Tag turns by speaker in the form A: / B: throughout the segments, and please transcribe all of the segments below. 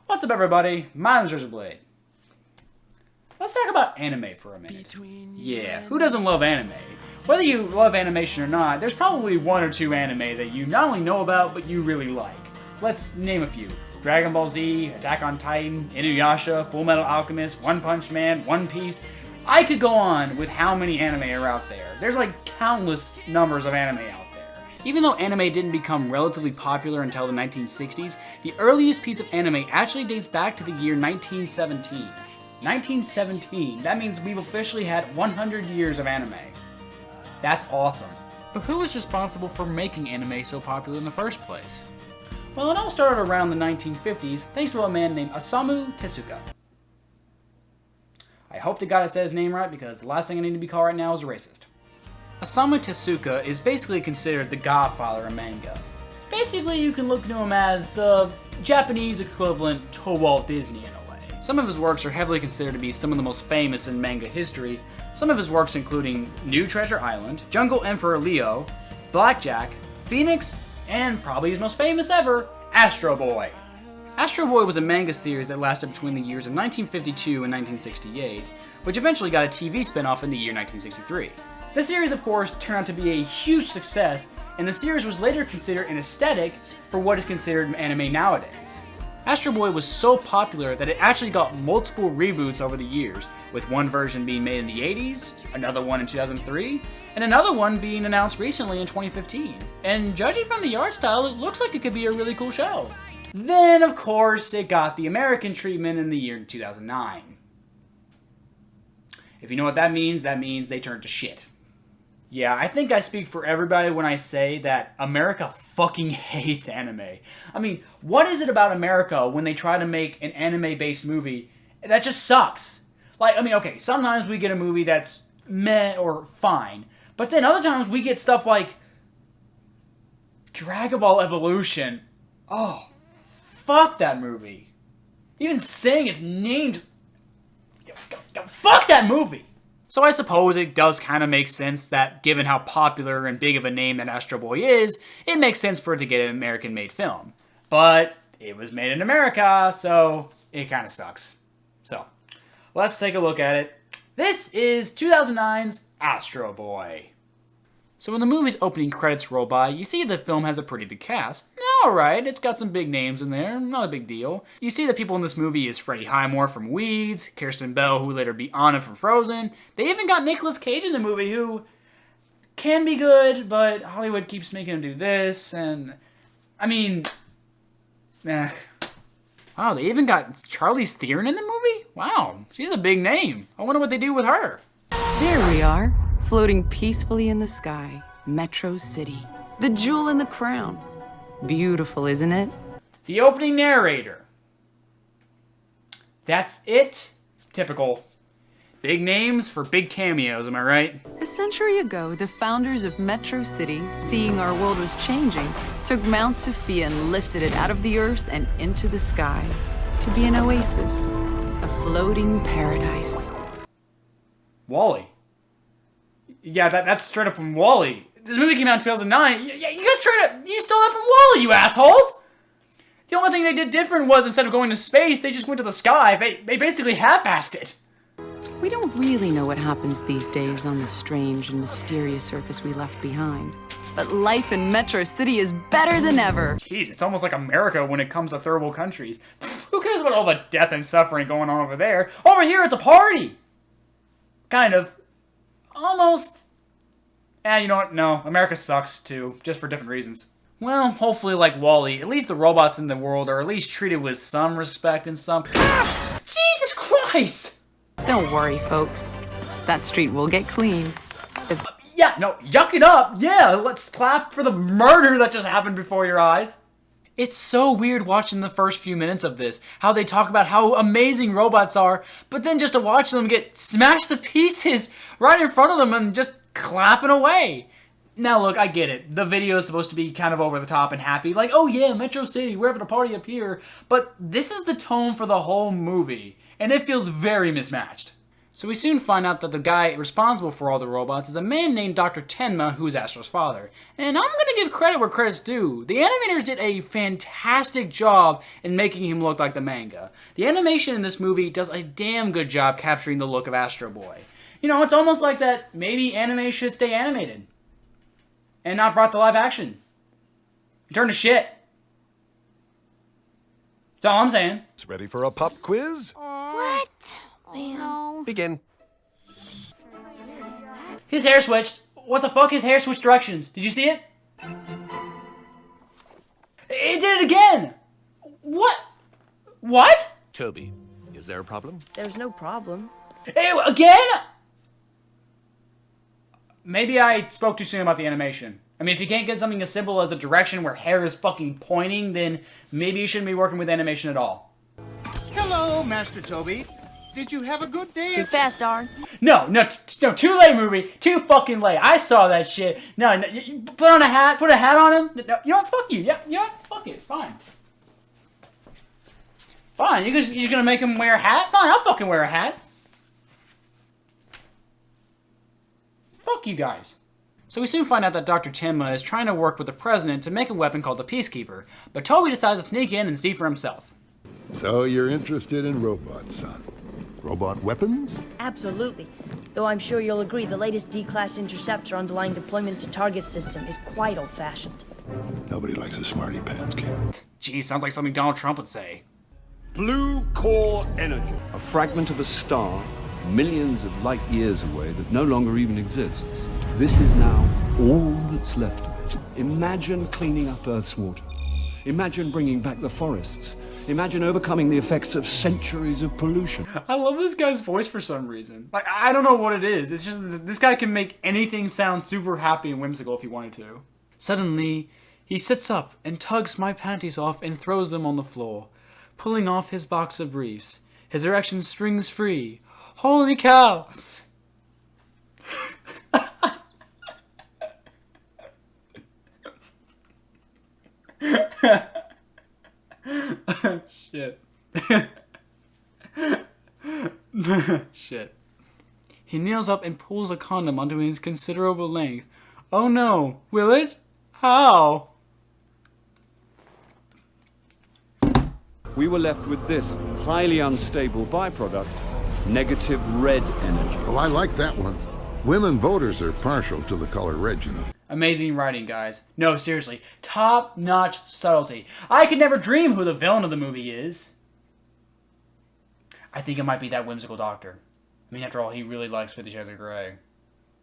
A: What's up, everybody? My name is RaisorBlade. Let's talk about anime for a minute. Yeah, who doesn't love anime? Whether you love animation or not, there's probably one or two anime that you not only know about, but you really like. Let's name a few. Dragon Ball Z, Attack on Titan, Inuyasha, Fullmetal Alchemist, One Punch Man, One Piece. I could go on with how many anime are out there. There's like countless numbers of anime out there. Even though anime didn't become relatively popular until the 1960s, the earliest piece of anime actually dates back to the year 1917. 1917, that means we've officially had 100 years of anime. That's awesome.
B: But who was responsible for making anime so popular in the first place?
A: Well, it all started around the 1950s thanks to a man named Osamu Tezuka. I hope to God I said his name right because the last thing I need to be called right now is a racist.
B: Osamu Tezuka is basically considered the Godfather of Manga.
A: Basically, you can look to him as the Japanese equivalent to Walt Disney in a way.
B: Some of his works are heavily considered to be some of the most famous in manga history. Some of his works including New Treasure Island, Jungle Emperor Leo, Blackjack, Phoenix, and probably his most famous ever, Astro Boy. Astro Boy was a manga series that lasted between the years of 1952 and 1968, which eventually got a TV spin-off in the year 1963.
A: The series, of course, turned out to be a huge success, and the series was later considered an aesthetic for what is considered anime nowadays.
B: Astro Boy was so popular that it actually got multiple reboots over the years, with one version being made in the 80s, another one in 2003, and another one being announced recently in 2015. And judging from the art style, it looks like it could be a really cool show.
A: Then, of course, it got the American treatment in the year 2009. If you know what that means they turned to shit. Yeah, I think I speak for everybody when I say that America fucking hates anime. I mean, what is it about America when they try to make an anime-based movie that just sucks? Like, I mean, okay, sometimes we get a movie that's meh or fine, but then other times we get stuff like Dragon Ball Evolution. Oh, fuck that movie. Even saying its name just... Fuck that movie!
B: So I suppose it does kind of make sense that, given how popular and big of a name that Astro Boy is, it makes sense for it to get an American-made film.
A: But it was made in America, so it kind of sucks. So, let's take a look at it. This is 2009's Astro Boy.
B: So when the movie's opening credits roll by, you see the film has a pretty big cast. Alright, it's got some big names in there, not a big deal. You see the people in this movie is Freddie Highmore from Weeds, Kirsten Bell, who would later be Anna from Frozen. They even got Nicolas Cage in the movie, who can be good, but Hollywood keeps making him do this, and... I mean... Wow, they even got Charlize Theron in the movie? Wow, she's a big name. I wonder what they do with her.
C: There we are, floating peacefully in the sky. Metro City. The jewel in the crown. Beautiful, isn't it?
A: The opening narrator. That's it. Typical.
B: Big names for big cameos, am I right?
C: A century ago, the founders of Metro City, seeing our world was changing, took Mount Sophia and lifted it out of the earth and into the sky to be an oasis, a floating paradise.
A: WALL-E. Yeah, that's straight up from WALL-E. This movie came out in 2009. Yeah, you guys you stole that from WALL-E, you assholes! The only thing they did different was instead of going to space, they just went to the sky. They basically half-assed it.
C: We don't really know what happens these days on the strange and mysterious surface we left behind. But life in Metro City is better than ever.
A: Jeez, it's almost like America when it comes to third world countries. Pfft, who cares about all the death and suffering going on over there? Over here, it's a party! Kind of. Almost. You know what? No, America sucks too, just for different reasons.
B: Well, hopefully like WALL-E, at least the robots in the world are at least treated with some respect and some...
A: Ah! Jesus Christ!
C: Don't worry, folks. That street will get clean.
A: Yeah, no, yuck it up. Yeah, let's clap for the murder that just happened before your eyes.
B: It's so weird watching the first few minutes of this, how they talk about how amazing robots are, but then just to watch them get smashed to pieces right in front of them and just clapping away. Now look, I get it. The video is supposed to be kind of over the top and happy, like, oh yeah, Metro City, we're having a party up here, but this is the tone for the whole movie, and it feels very mismatched. So we soon find out that the guy responsible for all the robots is a man named Dr. Tenma, who's Astro's father. And I'm gonna give credit where credit's due. The animators did a fantastic job in making him look like the manga. The animation in this movie does a damn good job capturing the look of Astro Boy. You know, it's almost like that maybe anime should stay animated. And not brought to live action. Turn to shit. That's all I'm saying.
D: It's ready for a pop quiz?
E: What? No.
D: Begin.
B: His hair switched. What the fuck? His hair switched directions. Did you see it? It did it again! What? What?
D: Toby, is there a problem?
E: There's no problem.
B: Hey, again? Maybe I spoke too soon about the animation. I mean, if you can't get something as simple as a direction where hair is fucking pointing, then maybe you shouldn't be working with animation at all.
F: Hello, Master Toby. Did you have a good day?
E: Too fast, darn.
B: No, too late, movie. Too fucking late. I saw that shit. No, you put on a hat. Put a hat on him. No, you know what? Fuck you. Yeah, you know what? Fuck it. Fine. Fine. You're just gonna make him wear a hat? Fine, I'll fucking wear a hat. Fuck you guys. So we soon find out that Dr. Tenma is trying to work with the president to make a weapon called the Peacekeeper, but Toby decides to sneak in and see for himself.
G: So you're interested in robots, son? Robot weapons?
H: Absolutely. Though I'm sure you'll agree the latest D-Class interceptor underlying deployment to target system is quite old-fashioned.
G: Nobody likes a smarty pants kid.
B: Gee, sounds like something Donald Trump would say.
I: Blue core energy. A fragment of a star millions of light years away that no longer even exists. This is now all that's left of it. Imagine cleaning up Earth's water. Imagine bringing back the forests. Imagine overcoming the effects of centuries of pollution.
B: I love this guy's voice for some reason. Like, I don't know what it is. It's just that this guy can make anything sound super happy and whimsical if he wanted to. Suddenly, he sits up and tugs my panties off and throws them on the floor, pulling off his box of briefs. His erection springs free. Holy cow! Shit. Shit. He kneels up and pulls a condom onto his considerable length. Oh no, will it? How?
I: We were left with this highly unstable byproduct, negative red energy.
G: Oh, I like that one. Women voters are partial to the color red, you know.
B: Amazing writing, guys. No, seriously. Top-notch subtlety. I could never dream who the villain of the movie is. I think it might be that whimsical doctor. I mean, after all, he really likes 50 Shades of Grey.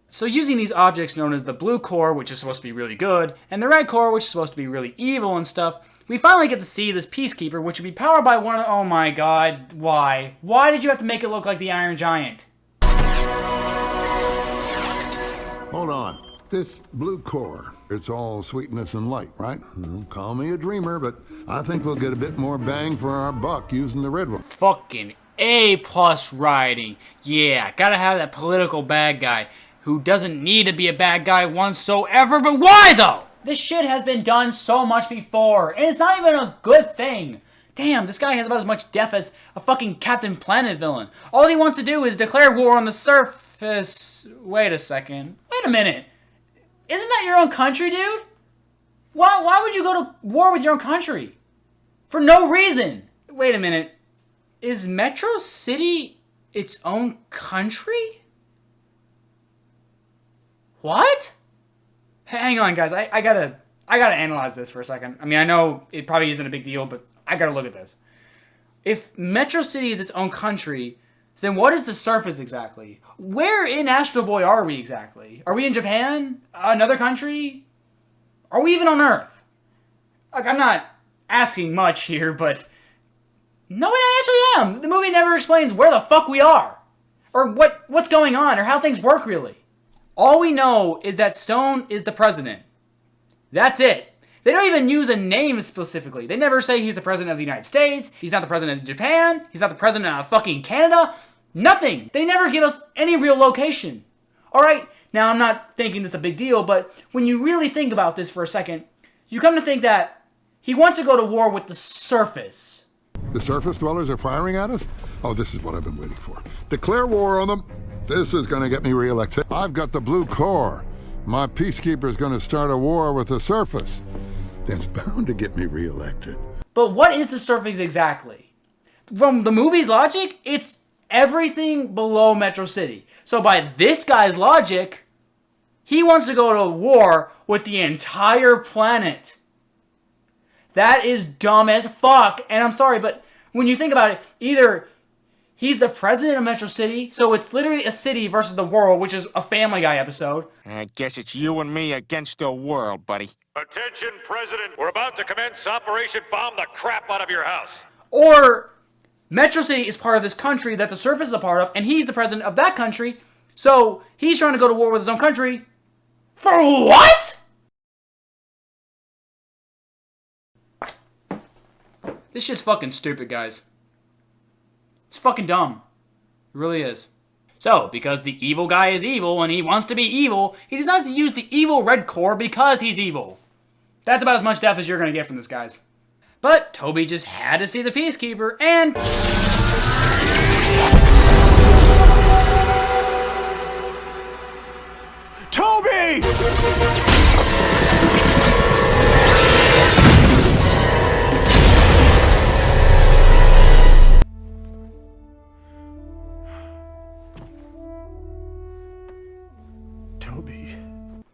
B: So using these objects known as the blue core, which is supposed to be really good, and the red core, which is supposed to be really evil and stuff, we finally get to see this Peacekeeper, which would be powered by one of... Oh my god, why? Why did you have to make it look like the Iron Giant?
G: Hold on. This blue core, it's all sweetness and light, right? Call me a dreamer, but I think we'll get a bit more bang for our buck using the red one.
B: Fucking A+ writing. Yeah, gotta have that political bad guy who doesn't need to be a bad guy whatsoever, but why though? This shit has been done so much before, and it's not even a good thing. Damn, this guy has about as much depth as a fucking Captain Planet villain. All he wants to do is declare war on the surface. Wait a second. Wait a minute. Isn't that your own country, dude? Why would you go to war with your own country? For no reason. Wait a minute. Is Metro City its own country? What? Hang on, guys. I gotta analyze this for a second. I mean, I know it probably isn't a big deal, but I gotta look at this. If Metro City is its own country, then what is the surface exactly? Where in Astro Boy are we exactly? Are we in Japan? Another country? Are we even on Earth? Like, I'm not asking much here, but... No, I actually am! The movie never explains where the fuck we are! Or what's going on, or how things work, really. All we know is that Stone is the president. That's it. They don't even use a name specifically. They never say he's the president of the United States, he's not the president of Japan, he's not the president of fucking Canada. Nothing. They never give us any real location. Alright, now I'm not thinking this is a big deal, but when you really think about this for a second, you come to think that he wants to go to war with the surface.
G: The surface dwellers are firing at us? Oh, this is what I've been waiting for. Declare war on them. This is gonna get me reelected. I've got the blue core. My peacekeeper's gonna start a war with the surface. That's bound to get me reelected.
A: But what is the surface exactly? From the movie's logic, it's everything below Metro City. So by this guy's logic, he wants to go to war with the entire planet. That is dumb as fuck. And I'm sorry, but when you think about it, either he's the president of Metro City, so it's literally a city versus the world, which is a Family Guy episode.
J: I guess it's you and me against the world, buddy.
K: Attention, President. We're about to commence Operation Bomb the Crap Out of Your House.
A: Or Metro City is part of this country that the surface is a part of, and he's the president of that country, so he's trying to go to war with his own country. For what? This shit's fucking stupid, guys. It's fucking dumb. It really is. So, because the evil guy is evil and he wants to be evil, he decides to use the evil red core because he's evil. That's about as much death as you're gonna get from this, guys. But Toby just had to see the Peacekeeper and...
F: Toby! Toby.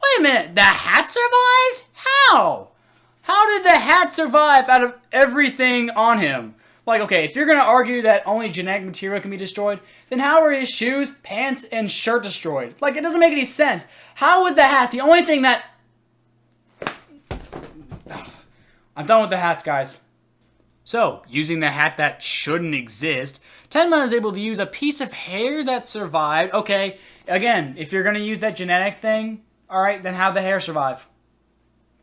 A: Wait a minute, the hat survived? How? How did the hat survive out of everything on him? Like, okay, if you're gonna argue that only genetic material can be destroyed, then how are his shoes, pants, and shirt destroyed? Like, it doesn't make any sense. How was the hat the only thing that... I'm done with the hats, guys. So, using the hat that shouldn't exist, Tenma is able to use a piece of hair that survived. Okay, again, if you're gonna use that genetic thing, alright, then how'd the hair survive?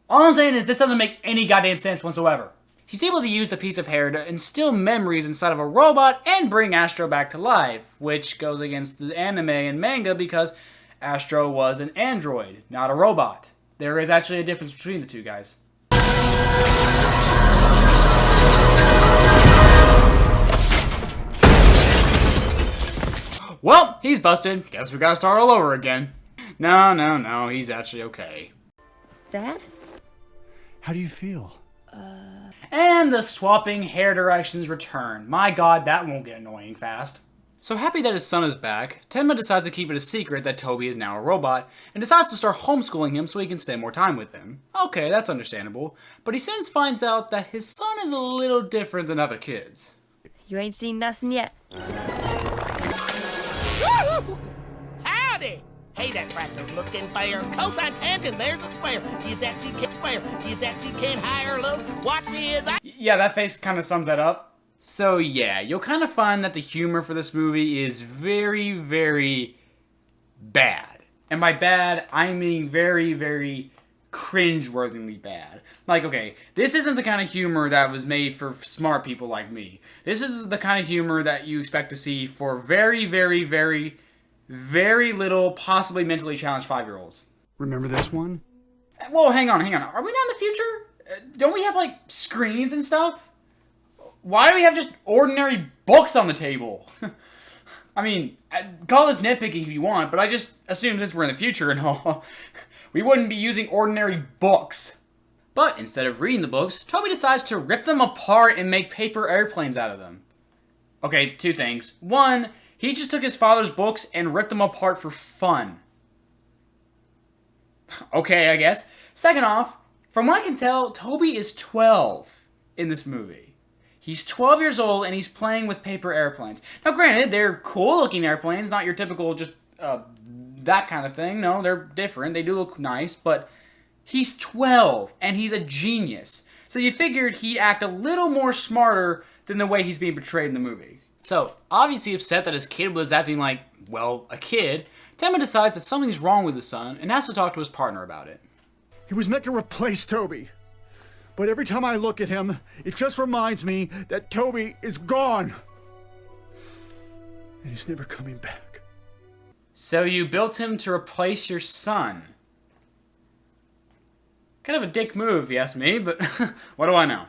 A: All I'm saying is this doesn't make any goddamn sense whatsoever. He's able to use the piece of hair to instill memories inside of a robot and bring Astro back to life, which goes against the anime and manga because Astro was an android, not a robot. There is actually a difference between the two, guys. Well, he's busted. Guess we gotta start all over again. No, he's actually okay.
H: Dad?
F: How do you feel?
A: And the swapping hair directions return. My god, that won't get annoying fast. So happy that his son is back, Tenma decides to keep it a secret that Toby is now a robot, and decides to start homeschooling him so he can spend more time with him. Okay, that's understandable, but he soon finds out that his son is a little different than other kids.
H: You ain't seen nothing yet.
L: Howdy! Hey, that tractor's looking fair. Cosine tangent, there's a square. Is that C can fair? Is that C can higher low? Watch me as I...
A: Yeah, that face kind of sums that up. So yeah, you'll kind of find that the humor for this movie is very, very bad. And by bad, I mean very, very cringe-worthily bad. Like, okay, this isn't the kind of humor that was made for smart people like me. This is the kind of humor that you expect to see for very, very, very, very little, possibly mentally challenged 5-year-olds.
F: Remember this one?
A: Whoa, hang on. Are we not in the future? Don't we have, like, screens and stuff? Why do we have just ordinary books on the table? I mean, call this nitpicking if you want, but I just assume since we're in the future and all, we wouldn't be using ordinary books. But instead of reading the books, Toby decides to rip them apart and make paper airplanes out of them. Okay, two things. One, he just took his father's books and ripped them apart for fun. Okay, I guess. Second off, from what I can tell, Toby is 12 in this movie. He's 12 years old and he's playing with paper airplanes. Now granted, they're cool looking airplanes, not your typical just that kind of thing. No, they're different. They do look nice, but he's 12 and he's a genius. So you figured he'd act a little more smarter than the way he's being portrayed in the movie. So, obviously upset that his kid was acting like, well, a kid, Tenma decides that something's wrong with his son and has to talk to his partner about it.
F: He was meant to replace Toby. But every time I look at him, it just reminds me that Toby is gone. And he's never coming back.
A: So you built him to replace your son. Kind of a dick move, if you ask me, but what do I know?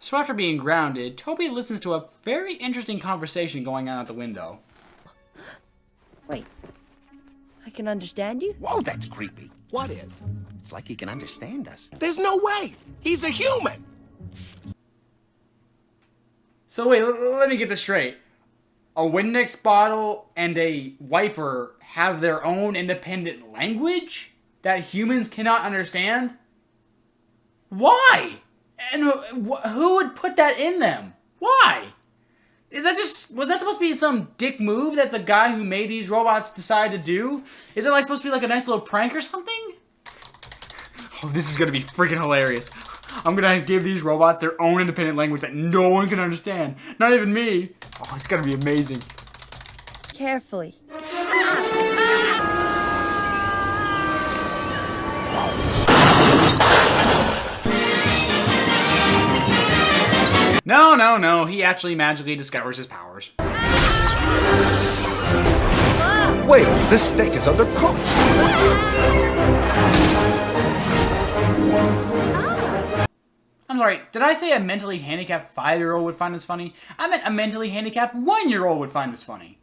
B: So after being grounded, Toby listens to a very interesting conversation going on out the window.
H: Wait. I can understand you?
L: Whoa, that's creepy.
M: What if? It's like he can understand us.
L: There's no way. He's a human.
B: So wait, let me get this straight. A Windex bottle and a wiper have their own independent language that humans cannot understand? Why? And who would put that in them? Why? Was that supposed to be some dick move that the guy who made these robots decided to do? Is it like supposed to be like a nice little prank or something? Oh, this is gonna be freaking hilarious. I'm gonna give these robots their own independent language that no one can understand. Not even me. Oh, it's gonna be amazing.
H: Carefully.
B: No, he actually magically discovers his powers.
D: Wait, this steak is undercooked.
B: I'm sorry, did I say a mentally handicapped 5-year-old would find this funny? I meant a mentally handicapped 1-year-old would find this funny.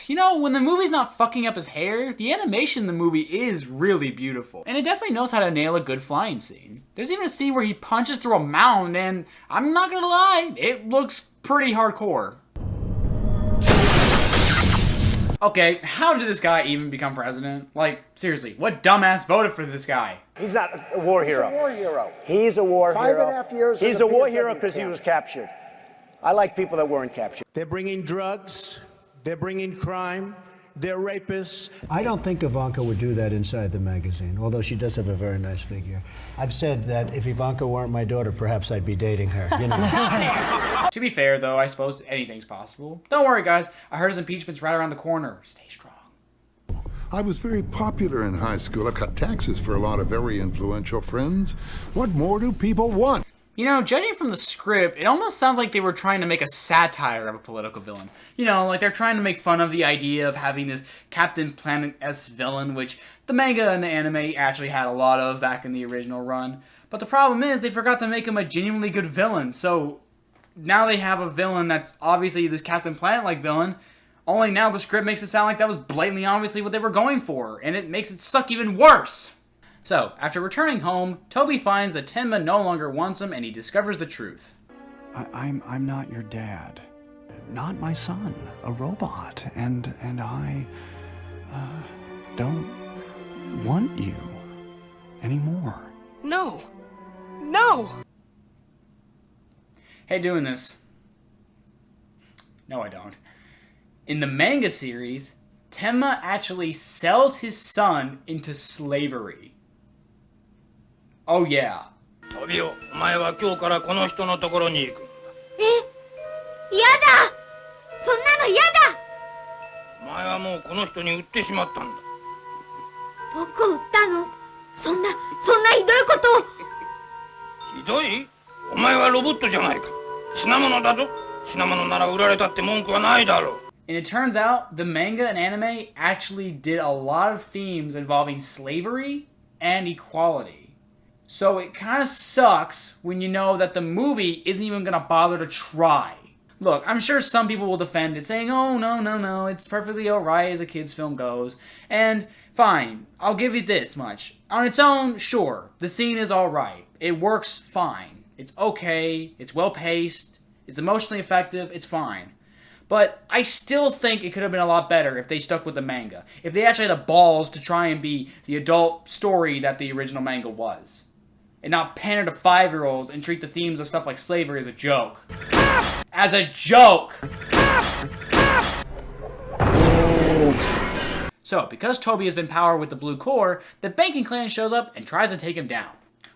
B: You know, when the movie's not fucking up his hair, the animation in the movie is really beautiful. And it definitely knows how to nail a good flying scene. There's even a scene where he punches through a mound, and I'm not gonna lie, it looks pretty hardcore. Okay, how did this guy even become president? Like, seriously, what dumbass voted for this guy?
N: He's not a war hero.
O: He's a war hero.
N: He's a war hero.
O: 5.5 years.
N: He's a war hero because he was captured. I like people that weren't captured.
P: They're bringing drugs. They're bringing crime. They're rapists.
Q: I don't think Ivanka would do that inside the magazine, although she does have a very nice figure. I've said that if Ivanka weren't my daughter, perhaps I'd be dating her. You know.
B: To be fair, though, I suppose anything's possible. Don't worry, guys. I heard his impeachment's right around the corner. Stay strong.
G: I was very popular in high school. I've cut taxes for a lot of very influential friends. What more do people want?
B: You know, judging from the script, it almost sounds like they were trying to make a satire of a political villain. You know, like they're trying to make fun of the idea of having this Captain Planet-esque villain, which the manga and the anime actually had a lot of back in the original run. But the problem is, they forgot to make him a genuinely good villain, so now they have a villain that's obviously this Captain Planet-like villain, only now the script makes it sound like that was blatantly obviously what they were going for, and it makes it suck even worse. So, after returning home, Toby finds that Tenma no longer wants him and he discovers the truth.
F: I'm not your dad. Not my son. A robot. And I don't want you anymore.
E: No! No!
B: Hey, doing this. No, I don't. In the manga series, Tenma actually sells his son into slavery. Oh yeah.
R: トビオ、お前は今日からこの人のところに行く。
S: え、やだ。そんなのやだ。
R: お前はもうこの人に売ってしまったんだ。
S: 僕を売ったの？そんなひどいことを。
R: ひどい？お前はロボットじゃないか。品物だぞ。品物なら売られたって文句はないだろう。
B: And it turns out the manga and anime actually did a lot of themes involving slavery and equality. So it kind of sucks when you know that the movie isn't even going to bother to try. Look, I'm sure some people will defend it, saying, oh, no, it's perfectly alright as a kid's film goes. And fine, I'll give you this much. On its own, sure, the scene is alright. It works fine. It's okay, it's well-paced, it's emotionally effective, it's fine. But I still think it could have been a lot better if they stuck with the manga. If they actually had the balls to try and be the adult story that the original manga was. And not pander to 5-year-olds and treat the themes of stuff like slavery as a joke. As a joke! So, because Toby has been powered with the blue core, the banking clan shows up and tries to take him down.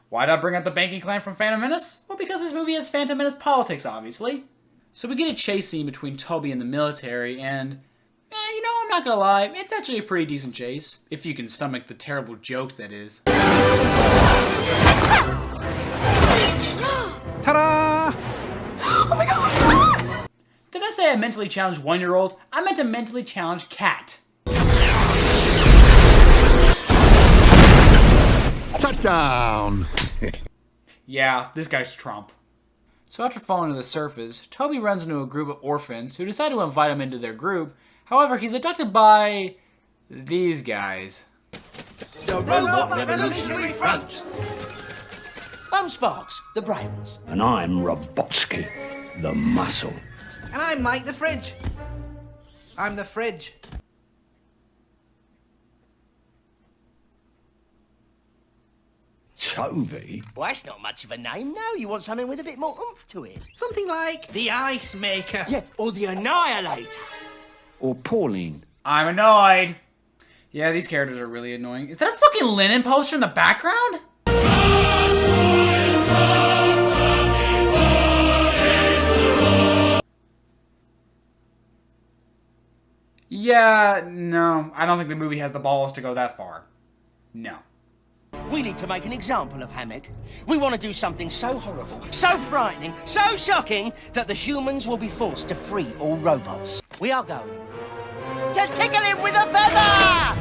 B: Why did I bring up the banking clan from Phantom Menace? Well, because this movie has Phantom Menace politics, obviously. So we get a chase scene between Toby and the military, and you know, I'm not gonna lie, it's actually a pretty decent chase, if you can stomach the terrible jokes that is. Ta-da! Oh my god! Did I say I mentally challenged 1-year-old? I meant a mentally challenged cat.
G: Get down!
A: Yeah, this guy's Trump. So after falling to the surface, Toby runs into a group of orphans who decide to invite him into their group. However, he's abducted by these guys.
L: The Robot Revolutionary Front. I'm Sparks, the brains.
I: And I'm Robotsky, the muscle.
E: And I'm Mike the Fridge. I'm the fridge.
I: Toby?
L: Well, that's not much of a name, no. You want something with a bit more oomph to it.
E: Something like the Ice Maker.
L: Yeah, or the Annihilator.
I: Or Pauline?
A: I'm annoyed. Yeah, these characters are really annoying. Is that a fucking Lennon poster in the background? Yeah, no. I don't think the movie has the balls to go that far. No.
L: We need to make an example of Hammock. We want to do something so horrible, so frightening, so shocking, that the humans will be forced to free all robots. We are going to tickle him with a feather!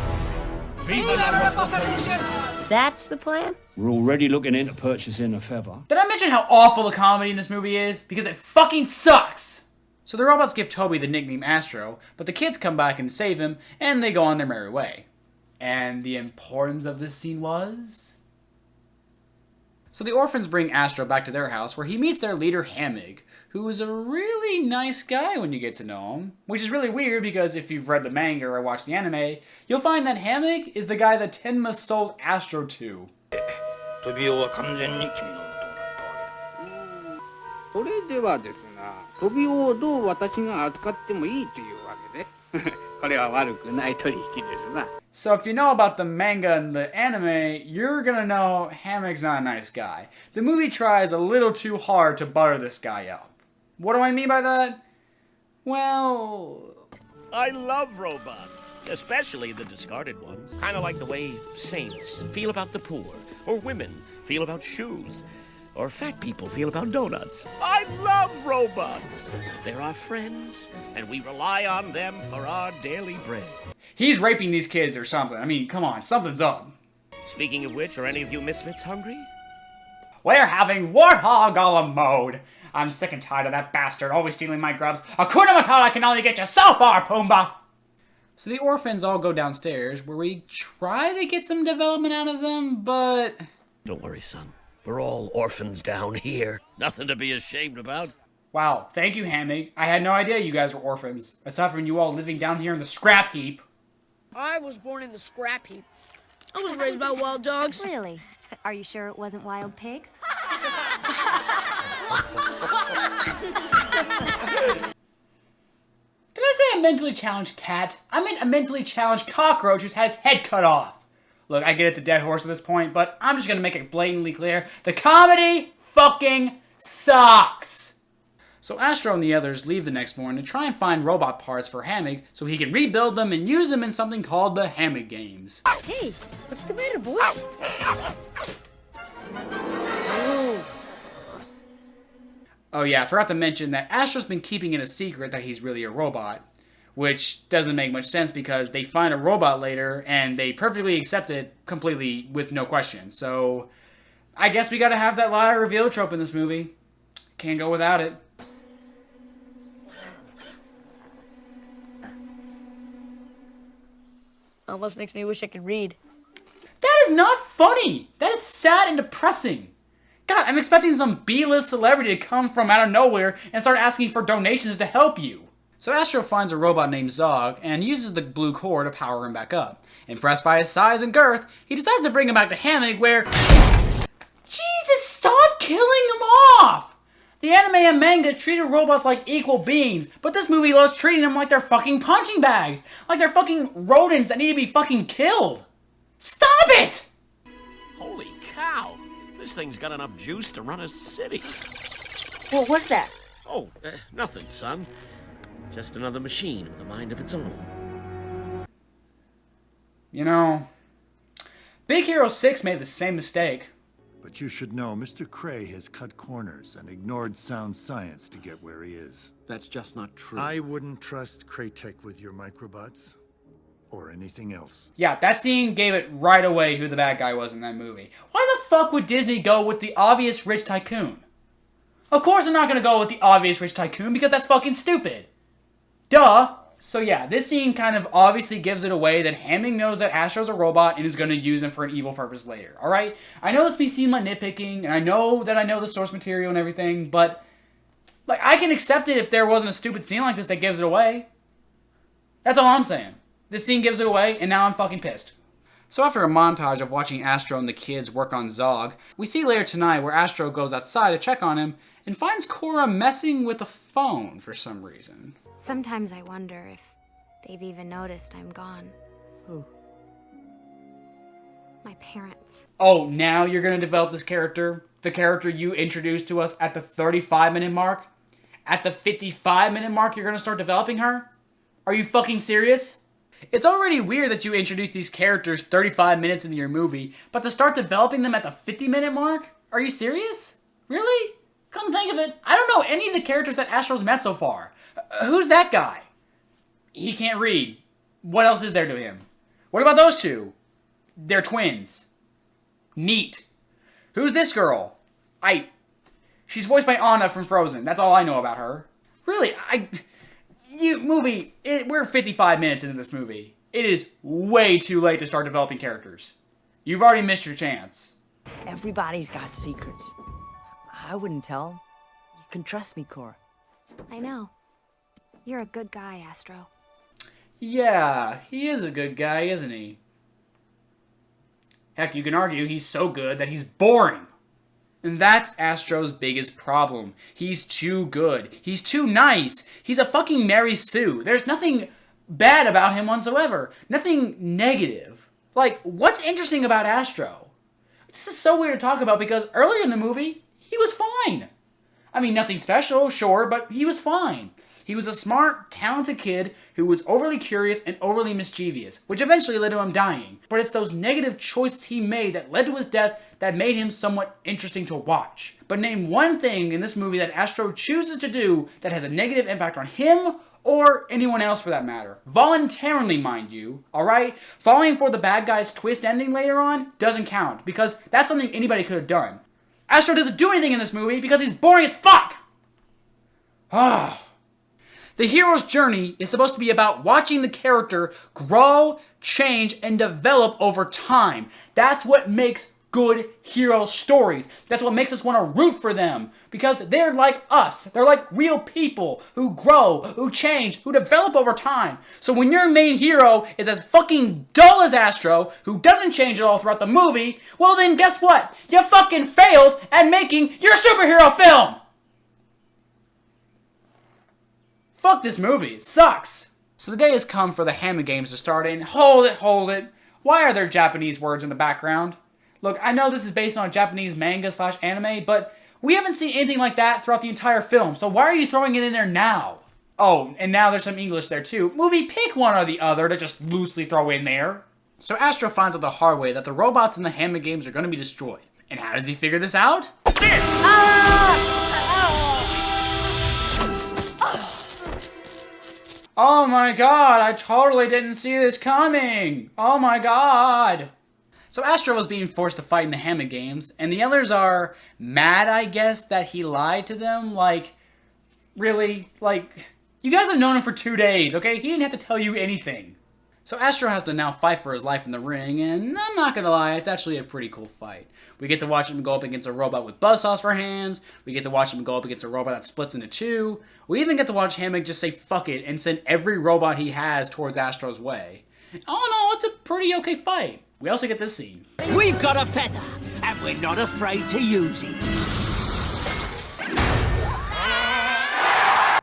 L: That's the plan?
I: We're already looking into purchasing a feather.
A: Did I mention how awful the comedy in this movie is? Because it fucking sucks! So the robots give Toby the nickname Astro, but the kids come back and save him, and they go on their merry way. And the importance of this scene was... So the orphans bring Astro back to their house, where he meets their leader Hammock, who is a really nice guy when you get to know him. Which is really weird, because if you've read the manga or watched the anime, you'll find that Hammock is the guy that Tenma sold Astro to.
R: トビオは完全に君の元だったわけ。それではですな、トビオをどう私が扱ってもいいというわけで、これは悪くない取引ですな。
A: So if you know about the manga and the anime, you're gonna know Hammock's not a nice guy. The movie tries a little too hard to butter this guy up. What do I mean by that? Well...
O: I love robots, especially the discarded ones. Kind of like the way saints feel about the poor, or women feel about shoes, or fat people feel about donuts. I love robots. They're our friends, and we rely on them for our daily bread.
A: He's raping these kids or something. I mean, come on, something's up.
O: Speaking of which, are any of you misfits hungry?
A: We're having Warthog Golem mode. I'm sick and tired of that bastard always stealing my grubs. Hakuna Matata can only get you so far, Pumbaa! So the orphans all go downstairs, where we try to get some development out of them, but...
O: Don't worry, son. We're all orphans down here. Nothing to be ashamed about.
A: Wow, thank you, Hammock. I had no idea you guys were orphans, aside from you all living down here in the scrap heap.
T: I was born in the scrap heap. I was raised by wild dogs.
U: Really? Are you sure it wasn't wild pigs?
A: Did I say a mentally challenged cat? I meant a mentally challenged cockroach who's had his head cut off. Look, I get it's a dead horse at this point, but I'm just gonna make it blatantly clear. The comedy fucking sucks! So Astro and the others leave the next morning to try and find robot parts for Hammock so he can rebuild them and use them in something called the Hammock Games.
T: Hey, what's the matter, boy?
A: Oh yeah, I forgot to mention that Astro's been keeping it a secret that he's really a robot. Which doesn't make much sense because they find a robot later and they perfectly accept it completely with no question. So, I guess we gotta have that lie reveal trope in this movie. Can't go without it.
T: Almost makes me wish I could read.
A: That is not funny! That is sad and depressing. God, I'm expecting some B-list celebrity to come from out of nowhere and start asking for donations to help you. So Astro finds a robot named Zog and uses the blue core to power him back up. Impressed by his size and girth, he decides to bring him back to Hammock where... Jesus, stop killing them off! The anime and manga treated robots like equal beings, but this movie loves treating them like they're fucking punching bags. Like they're fucking rodents that need to be fucking killed. Stop it!
O: Holy cow! This thing's got enough juice to run a city.
T: Well, what's that?
O: Oh, nothing, son. Just another machine with a mind of its own.
A: You know, Big Hero 6 made the same mistake.
V: But you should know, Mr. Cray has cut corners and ignored sound science to get where he is.
M: That's just not true.
V: I wouldn't trust Craytech with your microbots. or anything else.
A: Yeah, that scene gave it right away who the bad guy was in that movie. Why the fuck would Disney go with the obvious rich tycoon? Of course they're not going to go with the obvious rich tycoon because that's fucking stupid. Duh. So yeah, this scene kind of obviously gives it away that Hamming knows that Astro's a robot and is going to use him for an evil purpose later, alright? I know this may seem like nitpicking, and I know the source material and everything, but like, I can accept it if there wasn't a stupid scene like this that gives it away. That's all I'm saying. This scene gives it away, and now I'm fucking pissed. So after a montage of watching Astro and the kids work on Zog, we see later tonight where Astro goes outside to check on him and finds Cora messing with the phone for some reason.
U: Sometimes I wonder if they've even noticed I'm gone.
H: Who?
U: My parents.
A: Oh, now you're gonna develop this character? The character you introduced to us at the 35-minute mark? At the 55-minute mark, you're gonna start developing her? Are you fucking serious? It's already weird that you introduce these characters 35 minutes into your movie, but to start developing them at the 50-minute mark? Are you serious? Really? Come think of it, I don't know any of the characters that Astro's met so far. Who's that guy? He can't read. What else is there to him? What about those two? They're twins. Neat. Who's this girl? She's voiced by Anna from Frozen. That's all I know about her. Really, we're 55 minutes into this movie. It is way too late to start developing characters. You've already missed your chance.
H: Everybody's got secrets. I wouldn't tell. You can trust me, Cora.
U: I know. You're a good guy, Astro.
A: Yeah, he is a good guy, isn't he? Heck, you can argue he's so good that he's boring. And that's Astro's biggest problem. He's too good. He's too nice. He's a fucking Mary Sue. There's nothing bad about him whatsoever. Nothing negative. Like, what's interesting about Astro? This is so weird to talk about because earlier in the movie, he was fine. I mean, nothing special, sure, but he was fine. He was a smart, talented kid who was overly curious and overly mischievous, which eventually led to him dying. But it's those negative choices he made that led to his death that made him somewhat interesting to watch. But name one thing in this movie that Astro chooses to do that has a negative impact on him or anyone else for that matter. Voluntarily, mind you, alright? Falling for the bad guy's twist ending later on doesn't count, because that's something anybody could have done. Astro doesn't do anything in this movie because he's boring as fuck! Ah. The hero's journey is supposed to be about watching the character grow, change, and develop over time. That's what makes good hero stories. That's what makes us want to root for them. Because they're like us. They're like real people who grow, who change, who develop over time. So when your main hero is as fucking dull as Astro, who doesn't change at all throughout the movie, well then guess what? You fucking failed at making your superhero film! Fuck this movie, it sucks! So the day has come for the Hamming games to start in. Hold it. Why are there Japanese words in the background? Look, I know this is based on a Japanese manga/anime, but we haven't seen anything like that throughout the entire film, so why are you throwing it in there now? Oh, and now there's some English there too. Movie, pick one or the other to just loosely throw in there. So Astro finds out the hard way that the robots in the Hamming games are going to be destroyed. And how does he figure this out? Oh my god, I totally didn't see this coming! Oh my god! So Astro was being forced to fight in the Hamming games, and the others are mad, I guess, that he lied to them? Like, really? Like, you guys have known him for 2 days, okay? He didn't have to tell you anything. So Astro has to now fight for his life in the ring, and I'm not gonna lie, it's actually a pretty cool fight. We get to watch him go up against a robot with buzzsaws for hands. We get to watch him go up against a robot that splits into two. We even get to watch Hamming just say fuck it and send every robot he has towards Astro's way. All in all, it's a pretty okay fight. We also get this scene.
L: We've got a feather, and we're not afraid to use it.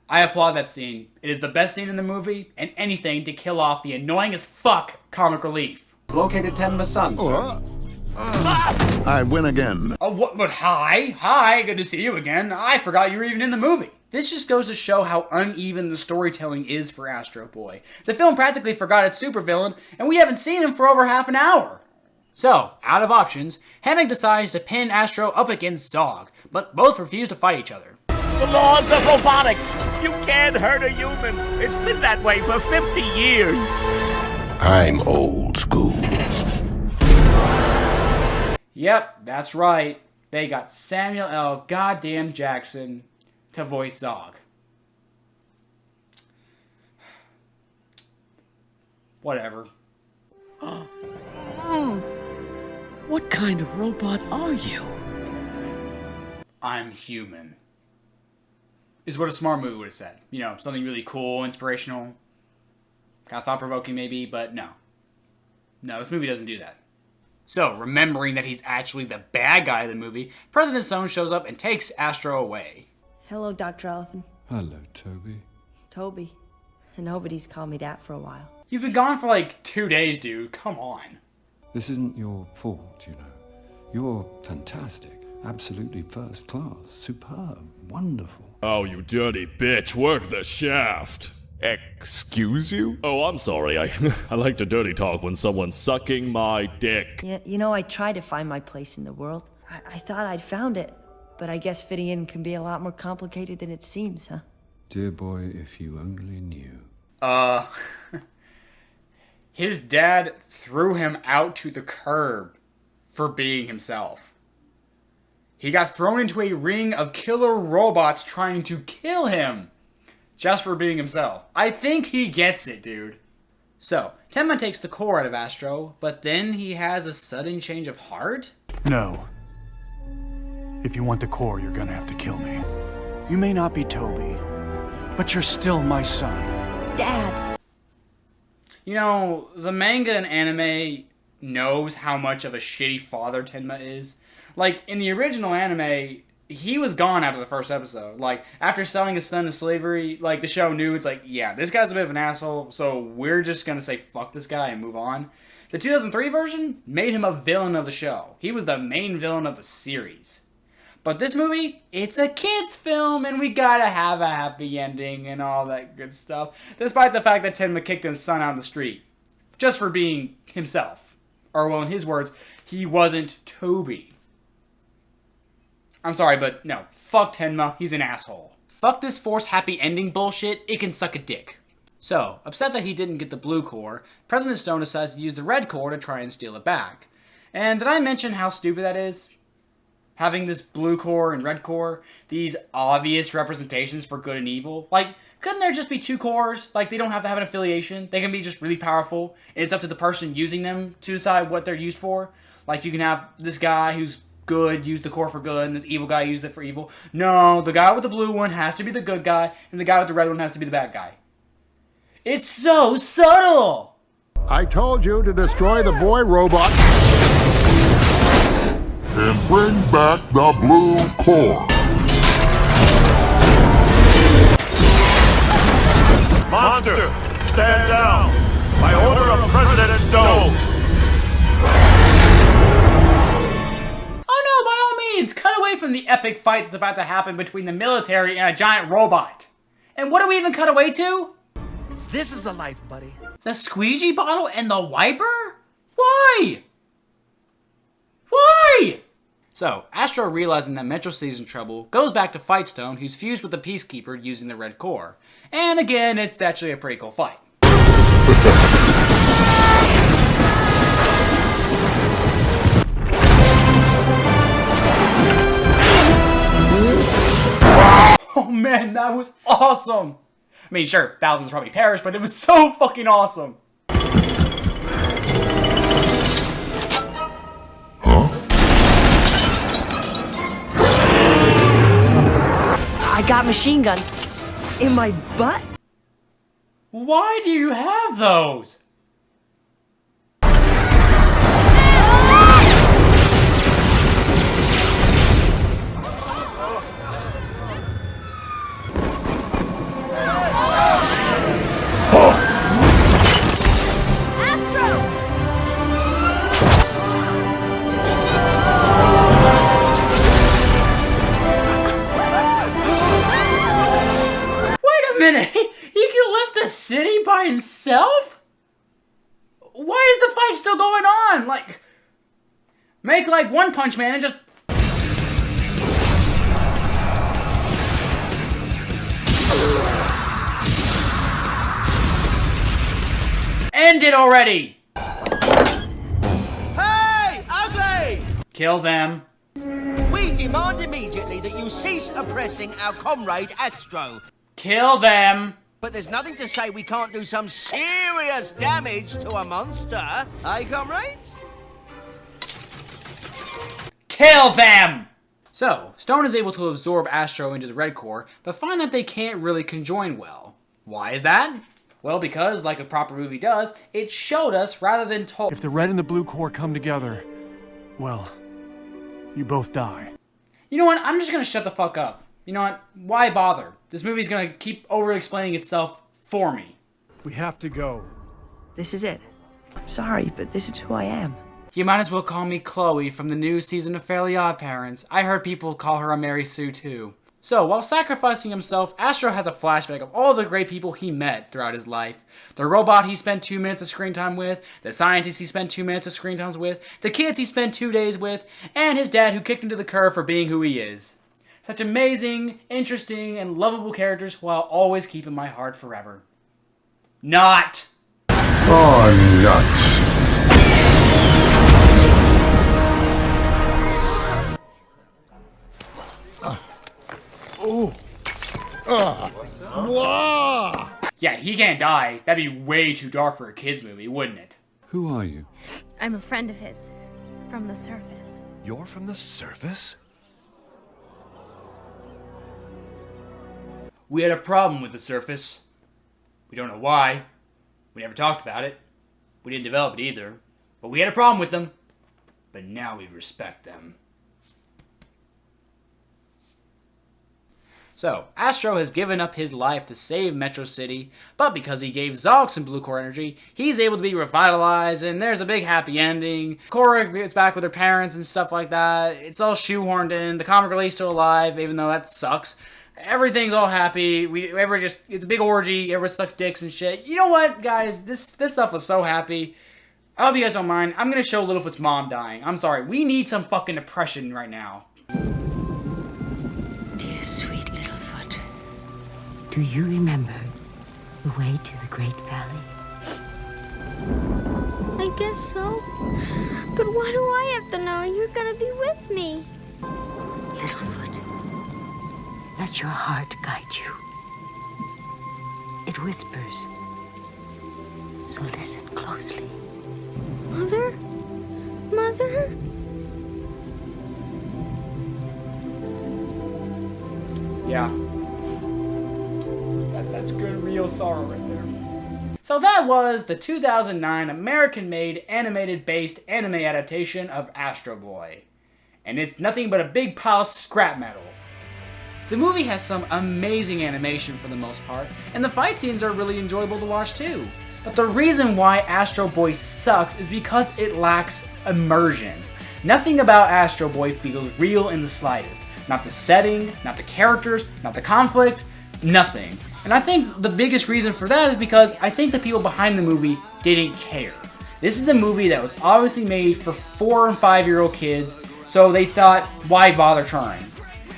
A: I applaud that scene. It is the best scene in the movie, and anything to kill off the annoying as fuck comic relief.
M: Located Tenma Sun, sir.
G: I win again.
A: Oh, what? But hi, good to see you again. I forgot you were even in the movie. This just goes to show how uneven the storytelling is for Astro Boy. The film practically forgot its supervillain, and we haven't seen him for over half an hour. So, out of options, Hamming decides to pin Astro up against Zog, but both refuse to fight each other.
O: The laws of robotics! You can't hurt a human! It's been that way for 50 years!
C: I'm old school.
A: Yep, that's right. They got Samuel L. Goddamn Jackson to voice Zog. Whatever.
O: What kind of robot are you?
A: I'm human. Is what a smart movie would have said. You know, something really cool, inspirational, kind of thought-provoking maybe, but no. No, this movie doesn't do that. So, remembering that he's actually the bad guy of the movie, President Stone shows up and takes Astro away.
H: Hello, Dr. Elephant.
I: Hello, Toby.
H: Toby. Nobody's called me that for a while.
A: You've been gone for like 2 days, dude. Come on.
I: This isn't your fault, you know. You're fantastic. Absolutely first class. Superb. Wonderful.
J: Oh, you dirty bitch. Work the shaft.
C: Excuse you?
J: Oh, I'm sorry. I like to dirty talk when someone's sucking my dick.
H: Yeah, you know, I tried to find my place in the world. I thought I'd found it. But I guess fitting in can be a lot more complicated than it seems, huh?
I: Dear boy, if you only knew.
A: His dad threw him out to the curb for being himself. He got thrown into a ring of killer robots trying to kill him just for being himself. I think he gets it, dude. So, Tenma takes the core out of Astro, but then he has a sudden change of heart?
F: No. If you want the core, you're gonna have to kill me. You may not be Toby, but you're still my son.
H: Dad!
A: You know, the manga and anime knows how much of a shitty father Tenma is. Like, in the original anime, he was gone after the first episode. Like, after selling his son to slavery, like, the show knew, it's like, yeah, this guy's a bit of an asshole, so we're just gonna say fuck this guy and move on. The 2003 version made him a villain of the show. He was the main villain of the series. But this movie, it's a kid's film, and we gotta have a happy ending and all that good stuff. Despite the fact that Tenma kicked his son out on the street. Just for being himself. Or, well, in his words, he wasn't Toby. I'm sorry, but no. Fuck Tenma, he's an asshole. Fuck this forced happy ending bullshit, it can suck a dick. So, upset that he didn't get the blue core, President Stone decides to use the red core to try and steal it back. And did I mention how stupid that is? Having this blue core and red core, these obvious representations for good and evil. Like, couldn't there just be two cores? Like, they don't have to have an affiliation. They can be just really powerful. And it's up to the person using them to decide what they're used for. Like, you can have this guy who's good use the core for good, and this evil guy use it for evil. No, the guy with the blue one has to be the good guy, and the guy with the red one has to be the bad guy. It's so subtle!
G: I told you to destroy the boy robot and bring back the blue core.
K: Monster, stand down! By order of President Stone!
A: Oh no, by all means, cut away from the epic fight that's about to happen between the military and a giant robot. And what do we even cut away to?
E: This is the life, buddy.
A: The squeegee bottle and the wiper? Why? Why? So, Astro, realizing that Metro City's in trouble, goes back to fight Stone, who's fused with the Peacekeeper using the red core. And again, it's actually a pretty cool fight. Oh man, that was awesome! I mean, sure, thousands probably perished, but it was so fucking awesome!
H: I got machine guns in my butt.
A: Why do you have those? Minute, he can lift the city by himself? Why is the fight still going on? Like, make like One Punch Man and just... End it already!
L: Hey, ugly!
A: Kill them.
L: We demand immediately that you cease oppressing our comrade Astro.
A: Kill them.
L: But there's nothing to say we can't do some serious damage to a monster. Eh, comrades?
A: Kill them! So, Stone is able to absorb Astro into the Red Core, but find that they can't really conjoin well. Why is that? Well, because, like a proper movie does, it showed us rather than told.
F: If the Red and the Blue Core come together, well, you both die.
A: You know what? I'm just gonna shut the fuck up. You know what? Why bother? This movie's gonna keep over-explaining itself for me.
F: We have to go.
H: This is it. I'm sorry, but this is who I am.
A: You might as well call me Chloe from the new season of Fairly Odd Parents. I heard people call her a Mary Sue too. So, while sacrificing himself, Astro has a flashback of all the great people he met throughout his life. The robot he spent 2 minutes of screen time with, the scientist he spent 2 minutes of screen time with, the kids he spent 2 days with, and his dad who kicked him to the curb for being who he is. Such amazing, interesting, and lovable characters who I'll always keep in my heart forever. Not!
G: Oh, nuts.
A: Yeah, he can't die. That'd be way too dark for a kid's movie, wouldn't it?
I: Who are you?
U: I'm a friend of his. From the surface.
C: You're from the surface?
A: We had a problem with the surface. We don't know why. We never talked about it. We didn't develop it either. But we had a problem with them. But now we respect them. So, Astro has given up his life to save Metro City, but because he gave Zog some Blue Core energy, he's able to be revitalized, and there's a big happy ending. Cora gets back with her parents and stuff like that. It's all shoehorned in. The comic relief's still alive, even though that sucks. Everything's all happy. It's a big orgy. Everyone sucks dicks and shit. You know what, guys? This stuff was so happy. I hope you guys don't mind. I'm gonna show Littlefoot's mom dying. I'm sorry. We need some fucking depression right now.
D: Dear sweet Littlefoot, do you remember the way to the Great Valley?
S: I guess so. But why do I have to know? You're gonna be with me.
D: Littlefoot, let your heart guide you. It whispers, so listen closely.
S: Mother? Mother?
A: Yeah. That's good real sorrow right there. So that was the 2009 American-made animated-based anime adaptation of Astro Boy. And it's nothing but a big pile of scrap metal. The movie has some amazing animation for the most part, and the fight scenes are really enjoyable to watch too. But the reason why Astro Boy sucks is because it lacks immersion. Nothing about Astro Boy feels real in the slightest. Not the setting, not the characters, not the conflict, nothing. And I think the biggest reason for that is because I think the people behind the movie didn't care. This is a movie that was obviously made for 4- and 5-year-old kids, so they thought, why bother trying?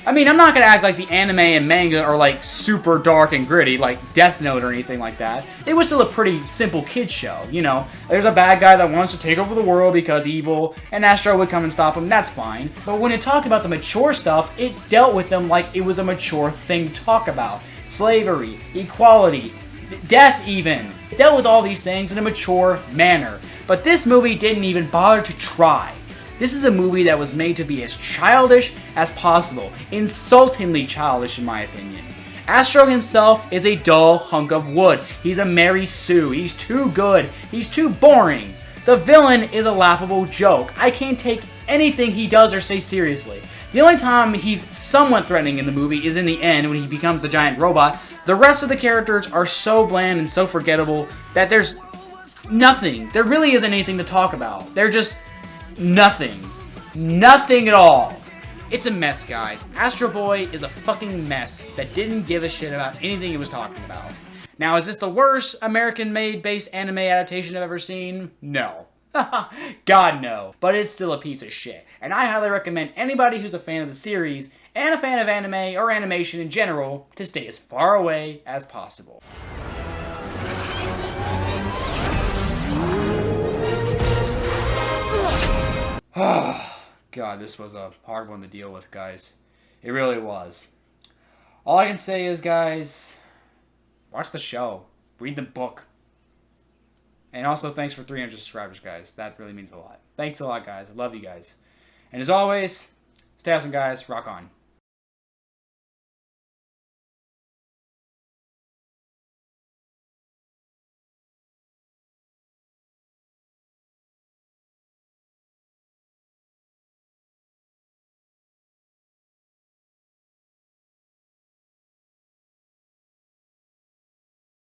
A: I mean, I'm not gonna act like the anime and manga are like super dark and gritty, like Death Note or anything like that. It was still a pretty simple kid's show, you know. There's a bad guy that wants to take over the world because evil, and Astro would come and stop him, that's fine. But when it talked about the mature stuff, it dealt with them like it was a mature thing to talk about. Slavery, equality, death even. It dealt with all these things in a mature manner. But this movie didn't even bother to try. This is a movie that was made to be as childish as possible. Insultingly childish in my opinion. Astro himself is a dull hunk of wood. He's a Mary Sue. He's too good. He's too boring. The villain is a laughable joke. I can't take anything he does or say seriously. The only time he's somewhat threatening in the movie is in the end when he becomes the giant robot. The rest of the characters are so bland and so forgettable that there's nothing. There really isn't anything to talk about. They're just nothing. Nothing at all. It's a mess, guys. Astro Boy is a fucking mess that didn't give a shit about anything it was talking about. Now, is this the worst American-made based anime adaptation I've ever seen? No. God, no. But it's still a piece of shit. And I highly recommend anybody who's a fan of the series and a fan of anime or animation in general to stay as far away as possible. God, this was a hard one to deal with, guys. It really was. All I can say is, guys, watch the show. Read the book. And also, thanks for 300 subscribers, guys. That really means a lot. Thanks a lot, guys. I love you guys. And as always, stay awesome, guys. Rock on.